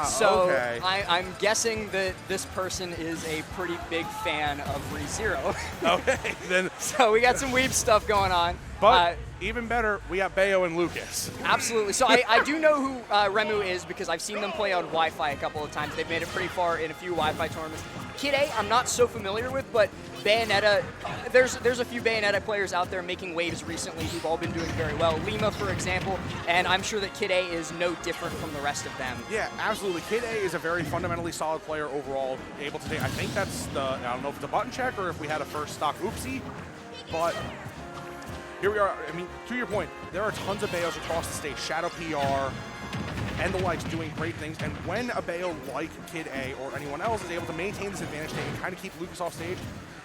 So okay. I'm guessing that this person is a pretty big fan of ReZero. Okay, then. So we got some weeb stuff going on. But even better, we got Bayo and Lucas. Absolutely. So I do know who REMU is because I've seen them play on Wi-Fi a couple of times. They've made it pretty far in a few Wi-Fi tournaments. Kid A, I'm not so familiar with, but Bayonetta, there's a few Bayonetta players out there making waves recently who've all been doing very well. Lima, for example, and I'm sure that Kid A is no different from the rest of them. Yeah, absolutely. Kid A is a very fundamentally solid player overall, able to take, I think that's the, I don't know if it's a button check or if we had a first stock oopsie, but here we are. I mean, to your point, there are tons of Bayos across the stage, Shadow PR, and the likes doing great things. And when a Bayo like Kid A or anyone else is able to maintain this advantage state and kind of keep Lucas off stage,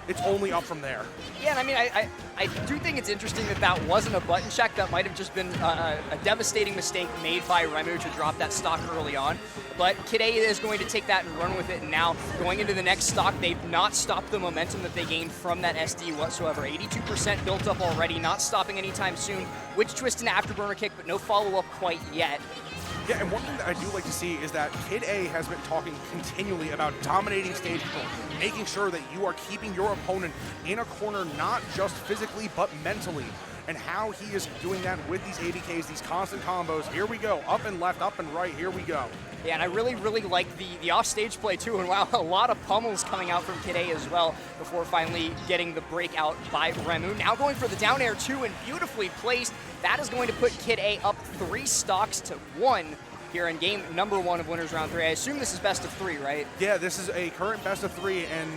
it's only up from there. Yeah, and I mean, I do think it's interesting that that wasn't a button check. That might have just been a devastating mistake made by REMU to drop that stock early on. But Kid A is going to take that and run with it, and now going into the next stock, they've not stopped the momentum that they gained from that SD whatsoever. 82% built up already, not stopping anytime soon. Witch twist and afterburner kick, but no follow-up quite yet. Yeah, and one thing that I do like to see is that Kid A has been talking continually about dominating stage control, making sure that you are keeping your opponent in a corner, not just physically, but mentally, and how he is doing that with these ABKs, these constant combos. Here we go, up and left, up and right, here we go. Yeah, and I really, really like the off-stage play too, and wow, a lot of pummels coming out from Kid A as well before finally getting the breakout by REMU. Now going for the down air too, and beautifully placed. That is going to put Kid A up 3 stocks to 1 here in game number 1 of Winners Round 3. I assume this is best of 3, right? Yeah, this is a current best of 3, and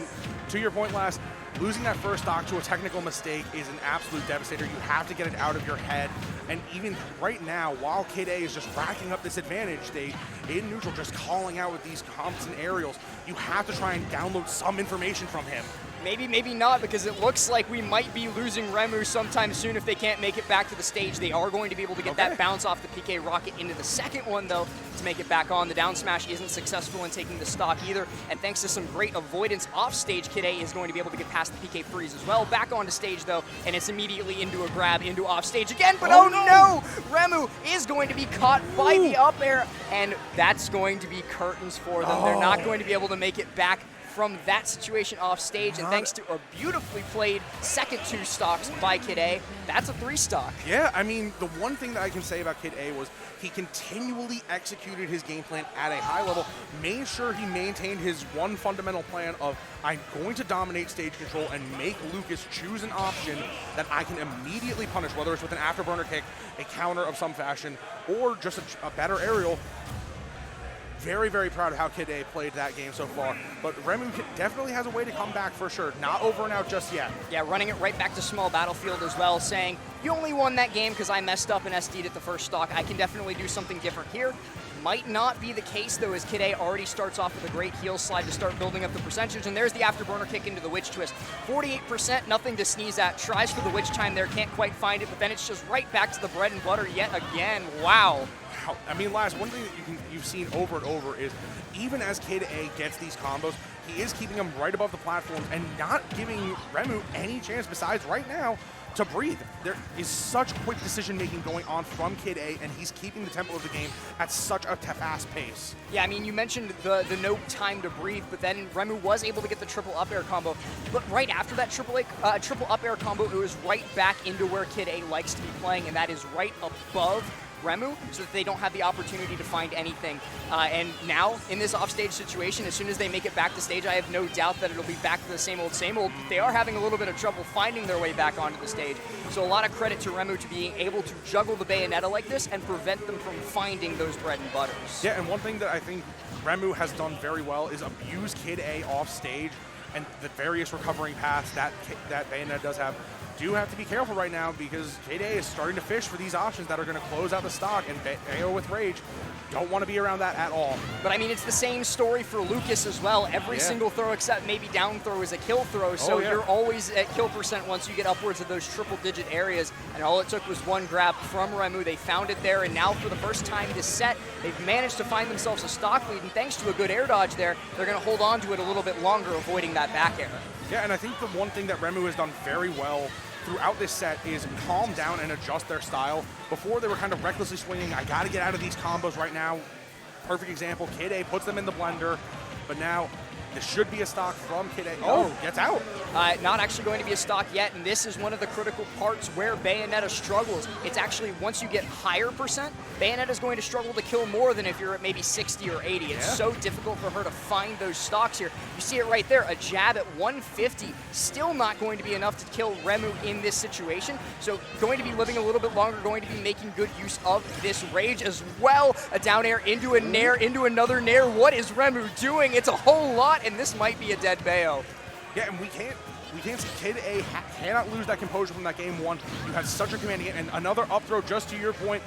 to your point, Last, losing that first stock to a technical mistake is an absolute devastator. You have to get it out of your head. And even right now, while Kid A is just racking up this advantage state, in neutral, just calling out with these constant aerials, you have to try and download some information from him. Maybe, maybe not, because it looks like we might be losing REMU sometime soon if they can't make it back to the stage. They are going to be able to get that bounce off the PK rocket into the second one, though, to make it back on. The down smash isn't successful in taking the stock either, and thanks to some great avoidance off stage, Kid A is going to be able to get past the PK freeze as well. Back onto stage, though, and it's immediately into a grab, into off stage again, but oh no! REMU is going to be caught by the up air, and that's going to be curtains for them. They're not going to be able to make it back from that situation off stage, and thanks to a beautifully played second 2 stocks by Kid A, that's a 3 stock. Yeah, I mean, the one thing that I can say about Kid A was he continually executed his game plan at a high level, made sure he maintained his one fundamental plan of, I'm going to dominate stage control and make Lucas choose an option that I can immediately punish, whether it's with an afterburner kick, a counter of some fashion, or just a better aerial. Very, very proud of how Kid A played that game so far. But REMU definitely has a way to come back for sure. Not over and out just yet. Yeah, running it right back to small battlefield as well, saying, you only won that game because I messed up and SD'd at the first stock. I can definitely do something different here. Might not be the case, though, as Kid A already starts off with a great heel slide to start building up the percentage. And there's the afterburner kick into the witch twist. 48%, nothing to sneeze at. Tries for the witch time there, can't quite find it, but then it's just right back to the bread and butter yet again. Wow. I mean, Last, one thing that you've seen over and over is even as Kid A gets these combos, he is keeping them right above the platforms and not giving REMU any chance besides right now to breathe. There is such quick decision-making going on from Kid A, and he's keeping the tempo of the game at such a fast pace. Yeah, I mean, you mentioned the no time to breathe, but then REMU was able to get the triple up air combo. But right after that triple up air combo, it was right back into where Kid A likes to be playing, and that is right above REMU, so that they don't have the opportunity to find anything. And now, in this offstage situation, as soon as they make it back to stage, I have no doubt that it'll be back to the same old, but they are having a little bit of trouble finding their way back onto the stage. So a lot of credit to REMU to being able to juggle the Bayonetta like this and prevent them from finding those bread and butters. Yeah, and one thing that I think REMU has done very well is abuse Kid A off stage, and the various recovering paths that Bayonetta does have. Do have to be careful right now because Kid A is starting to fish for these options that are going to close out the stock, and Bayo with Rage don't want to be around that at all. But I mean, it's the same story for Lucas as well. Every single throw except maybe down throw is a kill throw, so you're always at kill percent once you get upwards of those triple-digit areas, and all it took was one grab from REMU. They found it there, and now for the first time this set, they've managed to find themselves a stock lead, and thanks to a good air dodge there, they're going to hold on to it a little bit longer, avoiding that back air. Yeah, and I think the one thing that REMU has done very well throughout this set is calm down and adjust their style. Before, they were kind of recklessly swinging. I got to get out of these combos right now. perfect example. Kid A puts them in the blender, but now this should be a stock from Kid A. Oh, gets out. Not actually going to be a stock yet, and this is one of the critical parts where Bayonetta struggles. It's actually, once you get higher percent, Bayonetta's going to struggle to kill more than if you're at maybe 60 or 80. It's so difficult for her to find those stocks here. You see it right there, a jab at 150, still not going to be enough to kill REMU in this situation. So going to be living a little bit longer, going to be making good use of this rage as well. A down air into a nair, into another nair. What is REMU doing? It's a whole lot, and this might be a dead Bayo. Yeah, and we can't see Kid A cannot lose that composure from that game one. You had such a commanding it, and another up throw, just to your point.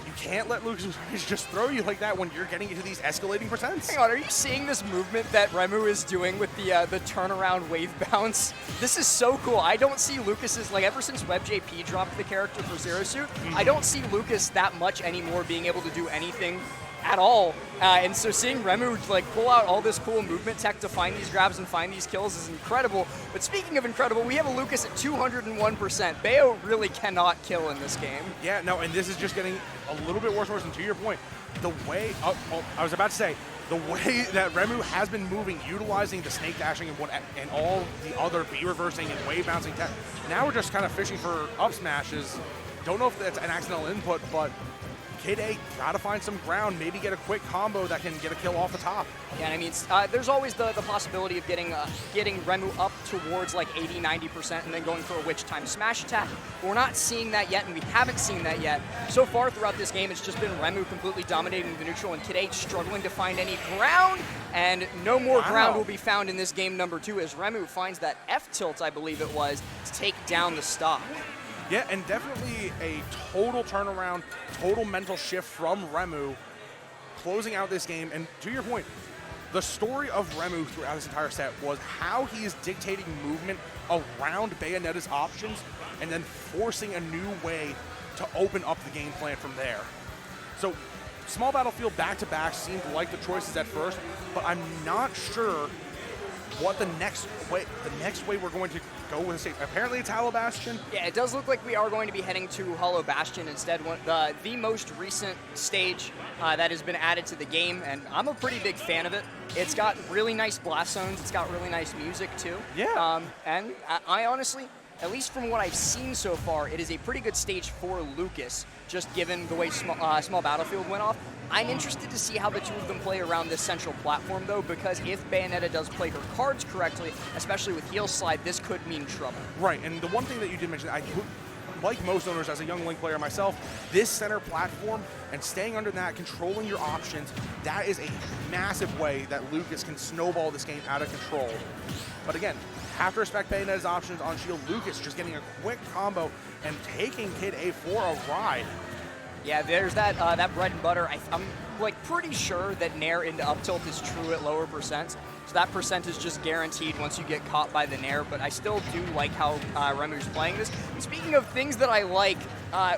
You can't let Lucas just throw you like that when you're getting into these escalating percents. Hang on, are you seeing this movement that REMU is doing with the turnaround wave bounce? This is so cool. I don't see Lucas's, like ever since WebJP dropped the character for Zero Suit, I don't see Lucas that much anymore being able to do anything at all. And so seeing REMU like pull out all this cool movement tech to find these grabs and find these kills is incredible. But speaking of incredible, we have a Lucas at 201%. Bayo really cannot kill in this game. Yeah, no, and this is just getting a little bit worse and worse. And to your point, the way, I was about to say, the way that REMU has been moving, utilizing the snake dashing and all the other B reversing and wave bouncing tech, now we're just kind of fishing for up smashes. Don't know if that's an accidental input, but Kid A gotta find some ground, maybe get a quick combo that can get a kill off the top. Yeah, and I mean, there's always the possibility of getting REMU up towards like 80, 90% and then going for a witch time smash attack. But we're not seeing that yet, and we haven't seen that yet. So far throughout this game, it's just been REMU completely dominating the neutral and Kid A struggling to find any ground, and no more ground will be found in this game number 2 as REMU finds that F tilt, I believe it was, to take down the stock. Yeah, and definitely a total turnaround, total mental shift from REMU, closing out this game. And to your point, the story of REMU throughout this entire set was how he is dictating movement around Bayonetta's options and then forcing a new way to open up the game plan from there. So small battlefield back-to-back seemed like the choices at first, but I'm not sure what the next way we're going to go with the stage. Apparently it's Hollow Bastion. Yeah, it does look like we are going to be heading to Hollow Bastion instead. The most recent stage that has been added to the game, and I'm a pretty big fan of it. It's got really nice blast zones. It's got really nice music too. Yeah. And I honestly, at least from what I've seen so far, it is a pretty good stage for Lucas, just given the way Small Battlefield went off. I'm interested to see how the two of them play around this central platform, though, because if Bayonetta does play her cards correctly, especially with heel slide, this could mean trouble. Right, and the one thing that you did mention, like most owners, as a young Link player myself, this center platform and staying under that, controlling your options, that is a massive way that Lucas can snowball this game out of control. But again, have to respect Bayonetta's options on shield. Lucas just getting a quick combo and taking Kid A for a ride. Yeah, there's that bread and butter. I'm like pretty sure that nair into up tilt is true at lower percents. So that percent is just guaranteed once you get caught by the nair, but I still do like how REMU's playing this. And speaking of things that I like,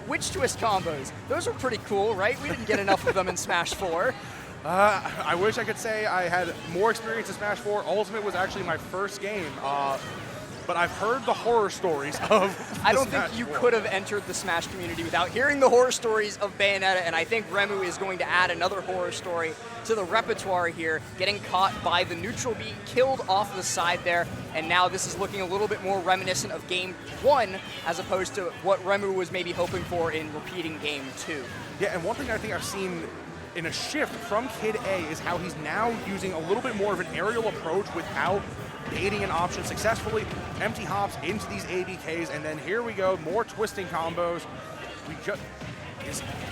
witch twist combos. Those are pretty cool, right? We didn't get enough of them in Smash 4. I wish I could say I had more experience in Smash 4. Ultimate was actually my first game. But I've heard the horror stories of I don't think you could have entered the Smash community without hearing the horror stories of Bayonetta, and I think REMU is going to add another horror story to the repertoire here, getting caught by the neutral B, killed off the side there, and now this is looking a little bit more reminiscent of Game 1 as opposed to what REMU was maybe hoping for in repeating Game 2. Yeah, and one thing I think I've seen in a shift from Kid A is how he's now using a little bit more of an aerial approach without baiting an option successfully, empty hops into these ABKs, and then here we go, more twisting combos.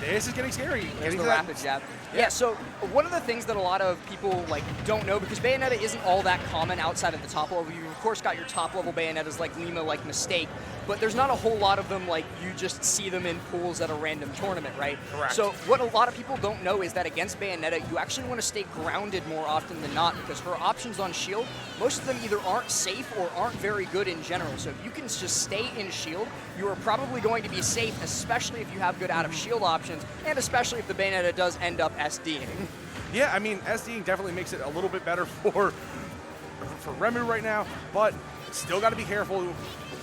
This is getting scary. There's the rapid jab. Yeah, so one of the things that a lot of people don't know, because Bayonetta isn't all that common outside of the top level. You've of course got your top level Bayonettas like Lima, like Mistake, but there's not a whole lot of them like you just see them in pools at a random tournament, right? Correct. So what a lot of people don't know is that against Bayonetta, you actually want to stay grounded more often than not, because her options on shield, most of them either aren't safe or aren't very good in general. So if you can just stay in shield, you are probably going to be safe, especially if you have good out of shield options, and especially if the Bayonetta does end up SDing. Yeah, I mean, SDing definitely makes it a little bit better for REMU right now, but still got to be careful.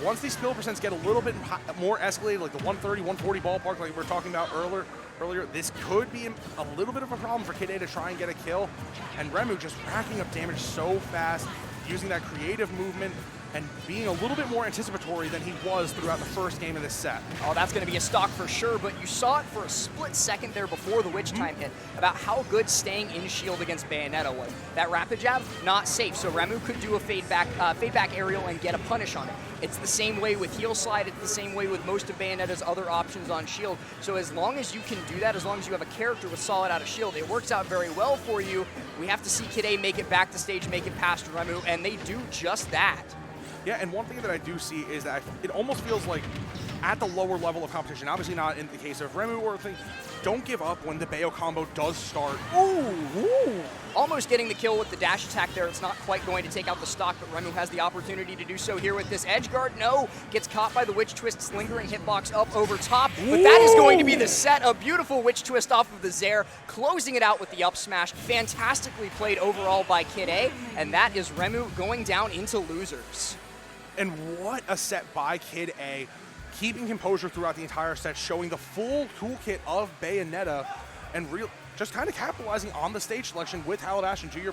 Once these skill percents get a little bit more escalated, like the 130, 140 ballpark like we were talking about earlier, earlier, this could be a little bit of a problem for Kid A to try and get a kill. And REMU just racking up damage so fast, using that creative movement and being a little bit more anticipatory than he was throughout the first game of this set. Oh, that's going to be a stock for sure, but you saw it for a split second there before the Witch Time hit about how good staying in shield against Bayonetta was. That rapid jab, not safe, so REMU could do a fade back aerial and get a punish on it. It's the same way with heel slide, it's the same way with most of Bayonetta's other options on shield. So as long as you can do that, as long as you have a character with solid out of shield, it works out very well for you. We have to see Kid A make it back to stage, make it past REMU, and they do just that. Yeah, and one thing that I do see is that it almost feels like at the lower level of competition, obviously not in the case of REMU or thing, don't give up when the Bayo combo does start. Ooh. Almost getting the kill with the dash attack there. It's not quite going to take out the stock, but REMU has the opportunity to do so here with this edge guard. No, gets caught by the Witch Twist's lingering hitbox up over top, but that is going to be the set. A beautiful Witch Twist off of the Zair, closing it out with the up smash. Fantastically played overall by Kid A, and that is REMU going down into losers. And what a set by Kid A, keeping composure throughout the entire set, showing the full toolkit of Bayonetta, and just kind of capitalizing on the stage selection with Halabastion, to your point.